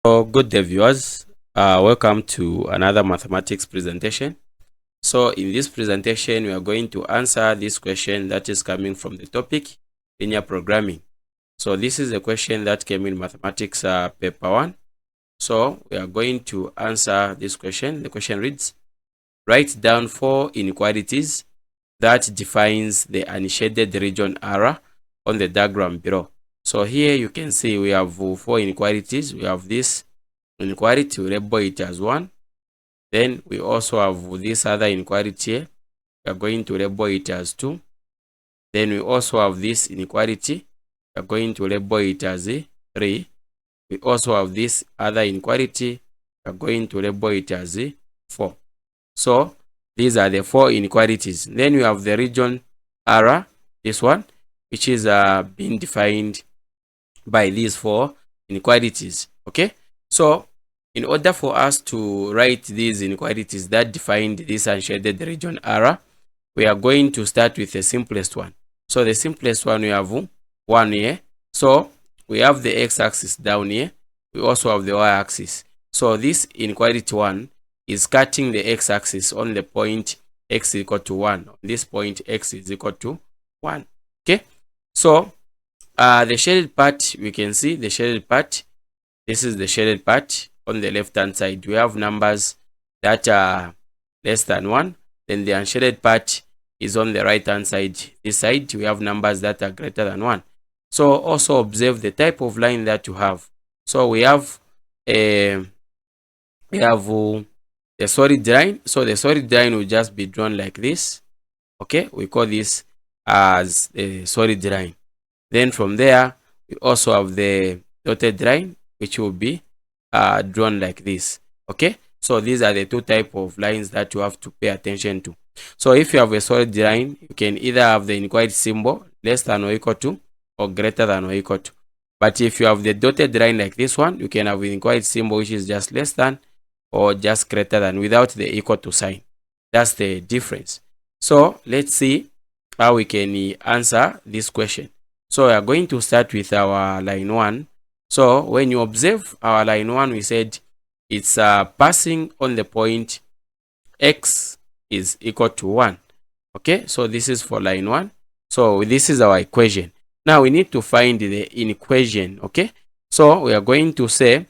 So good day viewers, welcome to another mathematics presentation. So in this presentation we are going to answer this question that is coming from the topic linear programming. So this is a question that came in mathematics paper 1. So we are going to answer this question. The question reads, write down 4 inequalities that defines the unshaded region R on the diagram below. So here you can see we have 4 inequalities. We have this inequality, we label it as 1. Then we also have this other inequality here. We are going to label it as 2. Then we also have this inequality. We are going to label it as 3. We also have this other inequality. We are going to label it as 4. So these are the 4 inequalities. Then we have the region R, this one, which is being defined by these 4 inequalities. Okay, so in order for us to write these inequalities that defined this unshaded region R, we are going to start with the simplest one. So the simplest one, we have 1 here. So we have the x-axis down here. We also have the y-axis. So this inequality 1 is cutting the x-axis on the point x is equal to 1. On this point x is equal to 1. Okay, so the shaded part, we can see the shaded part. This is the shaded part. On the left hand side we have numbers that are less than 1. Then the unshaded part is on the right hand side. This side we have numbers that are greater than 1. So also observe the type of line that you have. So we have the solid line. So the solid line will just be drawn like this. Okay, we call this as a solid line. Then from there we also have the dotted line, which will be drawn like this. Okay, so these are the 2 type of lines that you have to pay attention to. So if you have a solid line, you can either have the inequality symbol less than or equal to or greater than or equal to. But if you have the dotted line like this one, you can have an inequality symbol which is just less than or just greater than without the equal to sign. That's the difference. So let's see how we can answer this question. So we are going to start with our line 1. So when you observe our line 1, we said it's passing on the point x is equal to 1. Okay, so this is for line 1. So this is our equation. Now we need to find the inequation. Okay, so we are going to say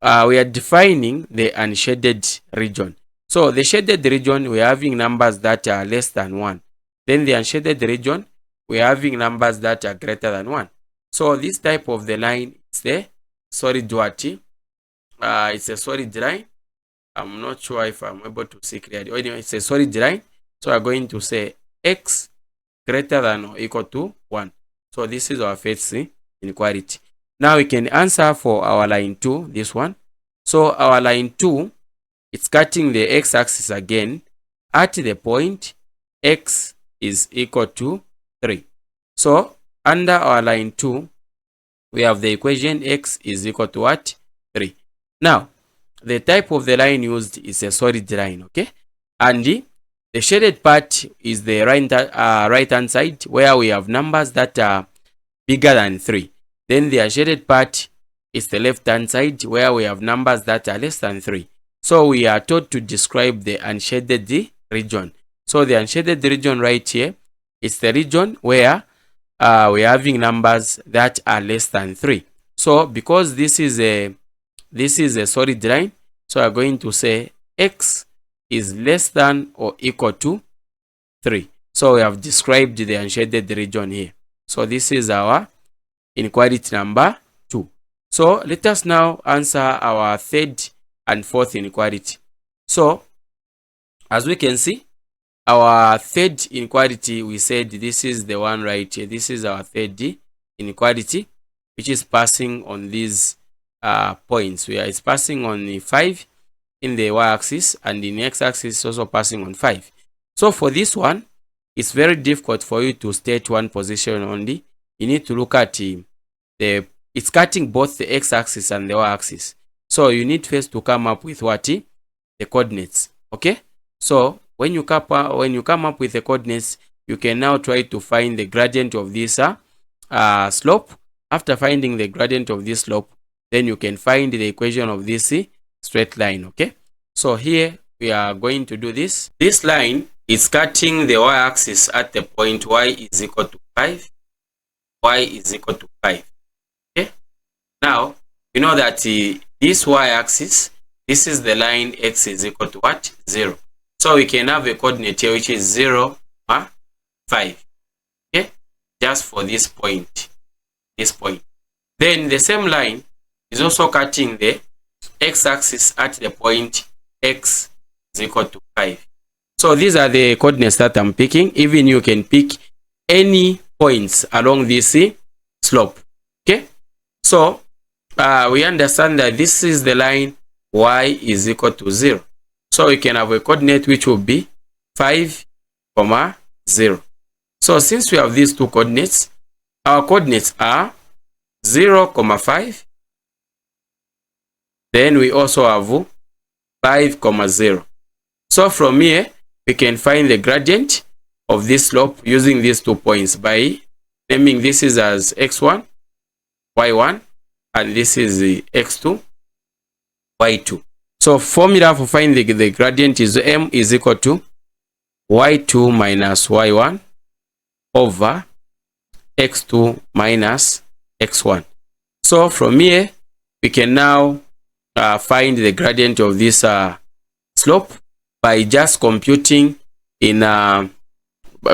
we are defining the unshaded region. So the shaded region, we are having numbers that are less than 1. Then the unshaded region, we are having numbers that are greater than 1. So this type of the line is the solid what? It's a solid line. I'm not sure if I'm able to see clearly. Anyway, it's a solid line. So we're going to say x greater than or equal to 1. So this is our first inequality. Now we can answer for our line 2, this one. So our line 2, it's cutting the x-axis again at the point x is equal to 3. So under our line 2, we have the equation x is equal to what? 3. Now, the type of the line used is a solid line, okay? And the shaded part is the right hand side where we have numbers that are bigger than 3. Then the unshaded part is the left hand side where we have numbers that are less than 3. So we are told to describe the unshaded region. So the unshaded region right here is the region where we are having numbers that are less than 3. So because this is a solid line, so we are going to say x is less than or equal to 3. So we have described the unshaded region here. So this is our inequality number 2. So let us now answer our third and fourth inequality. So as we can see, our third inequality, we said this is the one right here. This is our third inequality, which is passing on these points, where it's passing on 5 in the y-axis and in the x-axis also passing on 5. So for this one, it's very difficult for you to state one position only. You need to look at it's cutting both the x-axis and the y-axis. So you need first to come up with what? The coordinates. Okay, so when you come up with the coordinates, you can now try to find the gradient of this slope. After finding the gradient of this slope, then you can find the equation of this straight line. Okay, so here we are going to do this. This line is cutting the y-axis at the point y is equal to 5. Y is equal to 5. Okay, now you know that this y-axis, this is the line x is equal to what? 0. So we can have a coordinate here which is 0, 5. Okay, just for this point. Then the same line is also cutting the x-axis at the point x is equal to 5. So these are the coordinates that I'm picking. Even you can pick any points along this slope. Okay, so we understand that this is the line y is equal to 0. So we can have a coordinate which will be 5, 0. So since we have these two coordinates, our coordinates are 0, 5. Then we also have 5, 0. So from here, we can find the gradient of this slope using these 2 points by naming this is as x1, y1, and this is the x2, y2. So formula for finding the gradient is m is equal to y2 minus y1 over x2 minus x1. So from here, we can now find the gradient of this slope by just computing in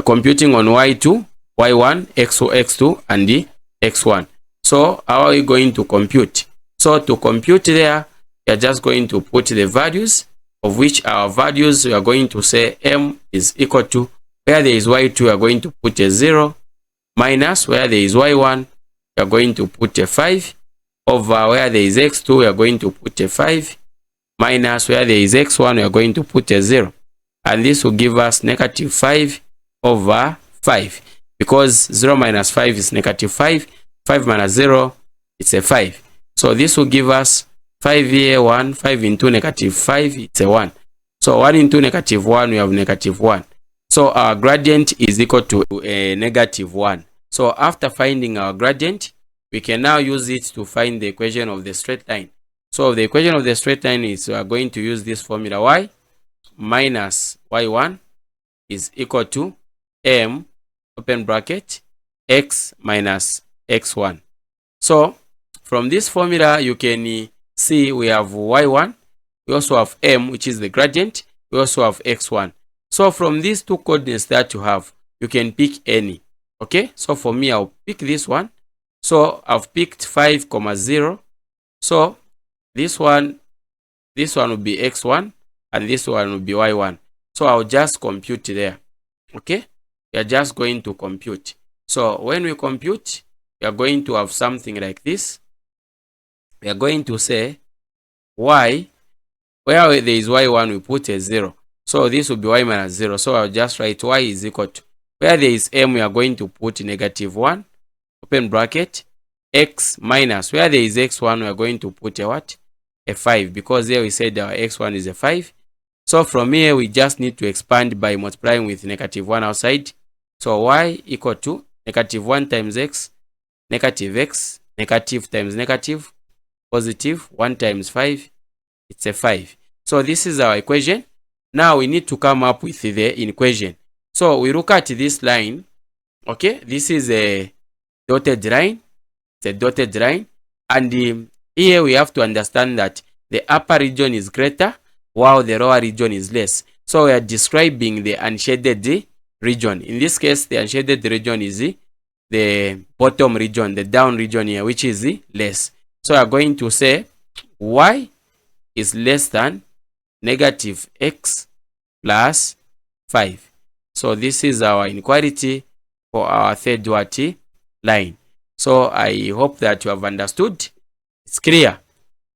computing on y2, y1, x2, and the x1. So how are we going to compute? So to compute there, we are just going to put the values, of which our values we are going to say m is equal to, where there is y2 we are going to put a 0, minus where there is y1 we are going to put a 5, over where there is x2 we are going to put a 5, minus where there is x1 we are going to put a 0, and this will give us negative 5 over 5, because 0 minus 5 is negative 5, 5 minus 0 it's a 5. So this will give us 5 here, 1, 5 into negative 5, it's a 1. So 1 into negative 1, we have negative 1. So our gradient is equal to a negative 1. So after finding our gradient, we can now use it to find the equation of the straight line. So the equation of the straight line is we are going to use this formula: y minus y1 is equal to m, open bracket, x minus x1. So from this formula, you can see we have y1, we also have m, which is the gradient, we also have x1. So from these two coordinates that you have, you can pick any. Okay, so for me, I'll pick this one. So I've picked 5, 0. So this one will be x1, and this one will be y1. So I'll just compute there. Okay, we are just going to compute. So when we compute, we are going to have something like this. We are going to say y, where there is y1, we put a 0. So this will be y minus 0. So I'll just write y is equal to, where there is m, we are going to put negative 1, open bracket, x minus, where there is x1, we are going to put a what? A 5, because there we said our x1 is a 5. So from here, we just need to expand by multiplying with negative 1 outside. So y equal to negative 1 times x, negative times negative, positive 1 times 5, it's a 5. So this is our equation. Now we need to come up with the equation. So we look at this line. Okay, this is a dotted line. It's a dotted line. And here we have to understand that the upper region is greater while the lower region is less. So we are describing the unshaded region. In this case, the unshaded region is the bottom region, the down region here, which is less. So we are going to say y is less than negative x plus 5. So this is our inequality for our third line. So I hope that you have understood. It's clear.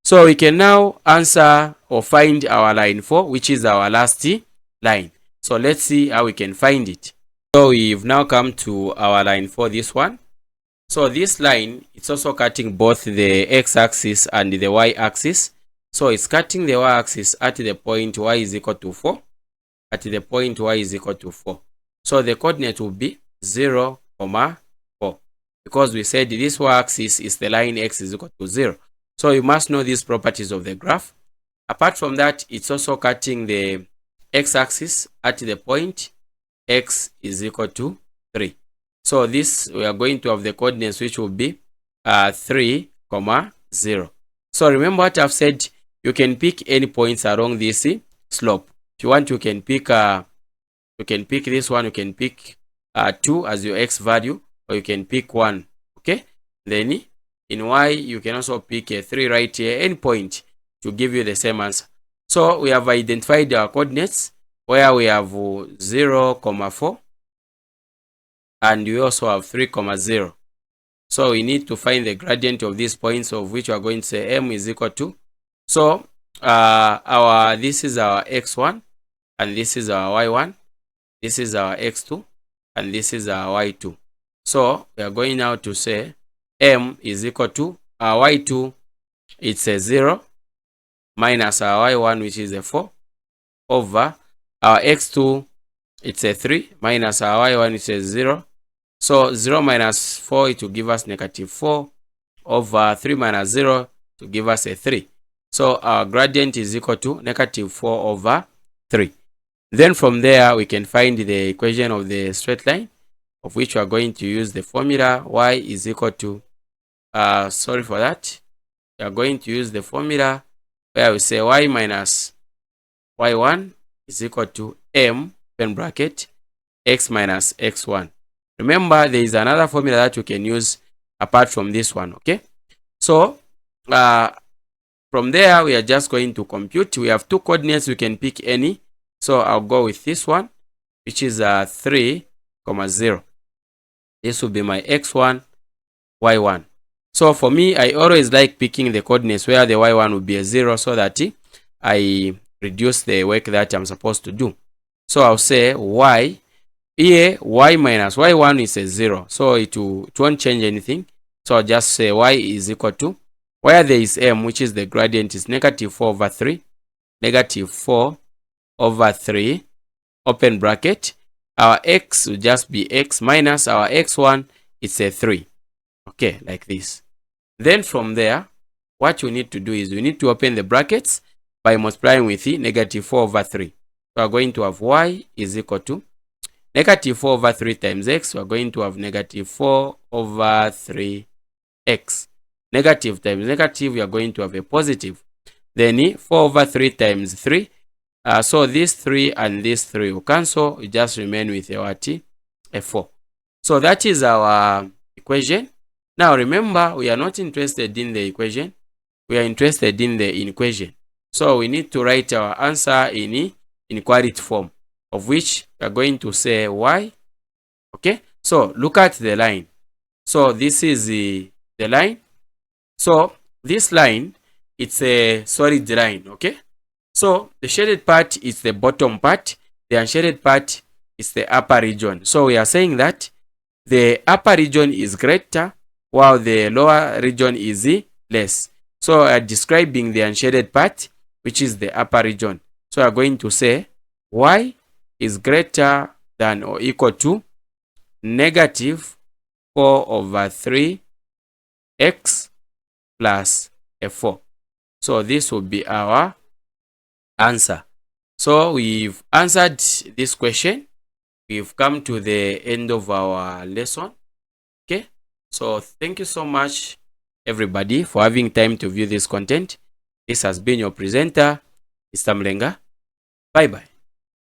So we can now answer or find our line 4, which is our last line. So let's see how we can find it. So we've now come to our line 4, this one. So this line, it's also cutting both the x-axis and the y-axis. So it's cutting the y-axis at the point y is equal to 4. At the point y is equal to 4. So the coordinate will be 0, 4. Because we said this y-axis is the line x is equal to 0. So you must know these properties of the graph. Apart from that, it's also cutting the x-axis at the point x is equal to 3. So this, we are going to have the coordinates which will be 3, 0. So remember what I've said, you can pick any points along this slope. If you want, you can pick this one, you can pick 2 as your x value, or you can pick 1. Okay, then in y you can also pick a 3 right here, any point to give you the same answer. So we have identified our coordinates where we have 0, 4, and we also have 3, 0. So we need to find the gradient of these points, of which we are going to say m is equal to. So this is our x1, and this is our y1, this is our x2, and this is our y2. So we are going now to say m is equal to our y2, it's a 0, minus our y1, which is a 4, over our x2, it's a 3, minus our y1, which is 0. So 0 minus 4, it will give us negative 4, over 3 minus 0 to give us a 3. So our gradient is equal to negative 4 over 3. Then from there, we can find the equation of the straight line, of which we are going to use the formula y is equal to, sorry for that, we are going to use the formula where we say y minus y1 is equal to m, open bracket, x minus x1. Remember, there is another formula that you can use apart from this one, okay? So, from there, we are just going to compute. We have two coordinates, we can pick any. So, I'll go with this one, which is 3, 0. This will be my x1, y1. So, for me, I always like picking the coordinates where the y1 will be a 0, so that I reduce the work that I'm supposed to do. So, I'll say y. Here, y minus y1 is a 0, so it won't change anything. So I'll just say y is equal to, where there is m, which is the gradient, is negative 4 over 3, negative 4 over 3, open bracket. Our x will just be x minus our x1, it's a 3. Okay, like this. Then from there, what you need to do is you need to open the brackets by multiplying with the negative 4 over 3. So we're going to have y is equal to negative 4 over 3 times x. We are going to have negative 4 over 3x. Negative times negative, we are going to have a positive. Then 4 over 3 times 3. So this 3 and this 3 will cancel. We just remain with a 4. So that is our equation. Now remember, we are not interested in the equation. We are interested in the inequation. So we need to write our answer in inequality form, of which we are going to say y. Okay, so look at the line. So this is the line. So this line, it's a solid line. Okay, so the shaded part is the bottom part, the unshaded part is the upper region. So we are saying that the upper region is greater while the lower region is less. So we are describing the unshaded part, which is the upper region. So we are going to say y is greater than or equal to negative 4 over 3x plus a 4. So this will be our answer. So we've answered this question. We've come to the end of our lesson. Okay, so thank you so much everybody for having time to view this content. This has been your presenter, Mr. Mlenga. Bye bye.